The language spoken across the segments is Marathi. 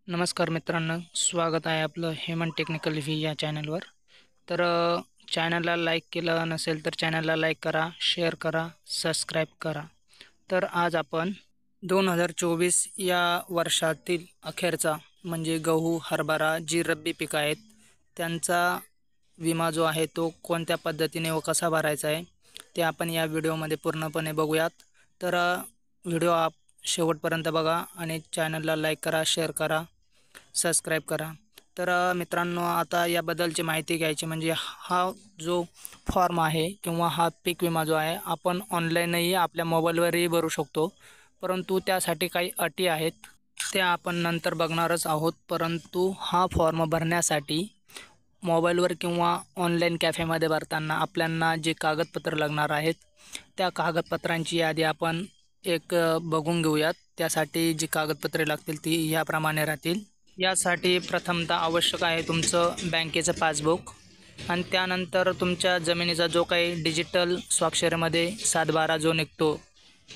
नमस्कार मित्रांनो, स्वागत आहे आपलं हेमंत टेक्निकल व्ही या चॅनलवर. तर चॅनलला लाईक केलं नसेल तर चॅनलला लाईक करा, शेअर करा, सबस्क्राईब करा. तर आज आपण 2024 या वर्षातील अखेरचा म्हणजे गहू, हरभरा जी रब्बी पिकं आहेत त्यांचा विमा जो आहे तो कोणत्या पद्धतीने व कसा भरायचा आहे ते आपण या व्हिडिओमध्ये पूर्णपणे बघूयात. तर व्हिडिओ आप शेवटपर्यंत बघा आणि चॅनलला लाईक करा, शेअर करा, सबस्क्राईब करा. तर मित्रांनो, आता याबद्दलची माहिती घ्यायची म्हणजे हा जो फॉर्म आहे किंवा हा पीक विमा जो आहे आपण ऑनलाईनही आपल्या मोबाईलवरही भरू शकतो, परंतु त्यासाठी काही अटी आहेत त्या आपण नंतर बघणारच आहोत. परंतु हा फॉर्म भरण्यासाठी मोबाईलवर किंवा ऑनलाईन कॅफेमध्ये भरताना आपल्याला जे कागदपत्र लागणार आहेत त्या कागदपत्रांची यादी आपण बघून घेऊयात. त्यासाठी जी कागदपत्रे लागतील ती ह्याप्रमाणे राहतील. यासाठी प्रथमतः आवश्यक आहे तुमचं बँकेचं पासबुक आणि त्यानंतर तुमच्या जमिनीचा जो काही डिजिटल स्वाक्षरीमध्ये 7/12 जो निघतो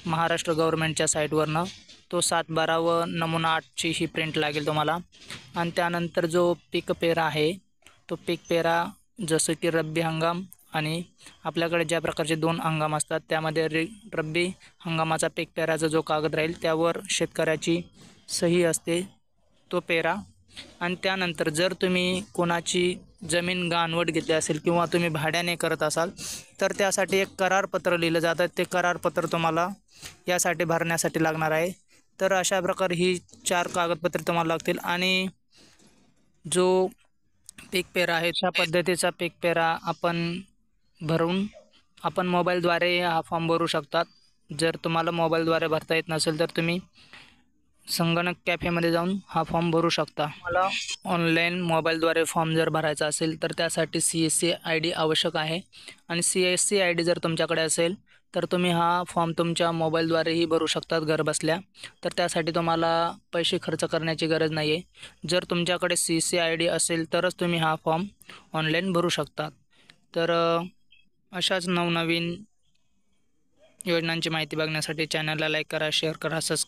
महाराष्ट्र गव्हर्नमेंटच्या साईटवरनं, तो 7/12 व नमुना 8ची ही प्रिंट लागेल तुम्हाला. आणि त्यानंतर जो पीक पेरा आहे तो पीक पेरा जसं की रब्बी हंगाम आणि आपल्याकडे ज्या प्रकारचे 2 हंगाम असतात त्यामध्ये रब्बी हंगामाचा पीक पेराचा जो कागद राहील त्यावर शेतकऱ्याची सही असते तो पेरा. आणि त्यानंतर जर तुम्ही कोणाची जमीन गाणवट घेतली असेल किंवा तुम्ही भाड्याने करत असाल तर त्यासाठी एक करारपत्र लिहिलं जातं. ते करारपत्र तुम्हाला यासाठी भरण्यासाठी लागणार आहे. तर अशा प्रकारे ही 4 कागदपत्रे तुम्हाला लागतील. आणि जो पीक पेरा आहे त्या पद्धतीचा पीक पेरा आपण भरून आपण मोबाईलद्वारे हा फॉर्म भरू शकतात. जर तुम्हाला मोबाईलद्वारे भरता येत नसेल तर तुम्ही संगणक कॅफेमध्ये जाऊन हा फॉर्म भरू शकता. मला ऑनलाईन मोबाईलद्वारे फॉर्म जर भरायचा असेल तर त्यासाठी CSC ID आवश्यक आहे. आणि CSC ID जर तुमच्याकडे असेल तर तुम्ही हा फॉर्म तुमच्या मोबाईलद्वारेही भरू शकतात घरबसल्या. तर त्यासाठी तुम्हाला पैसे खर्च करण्याची गरज नाही आहे. जर तुमच्याकडे CSC ID असेल तरच तुम्ही हा फॉर्म ऑनलाईन भरू शकता. तर अशाच नवनवीन योजनांची माहिती बघण्यासाठी चॅनलला लाईक करा, शेअर करा, सबस्क्राईब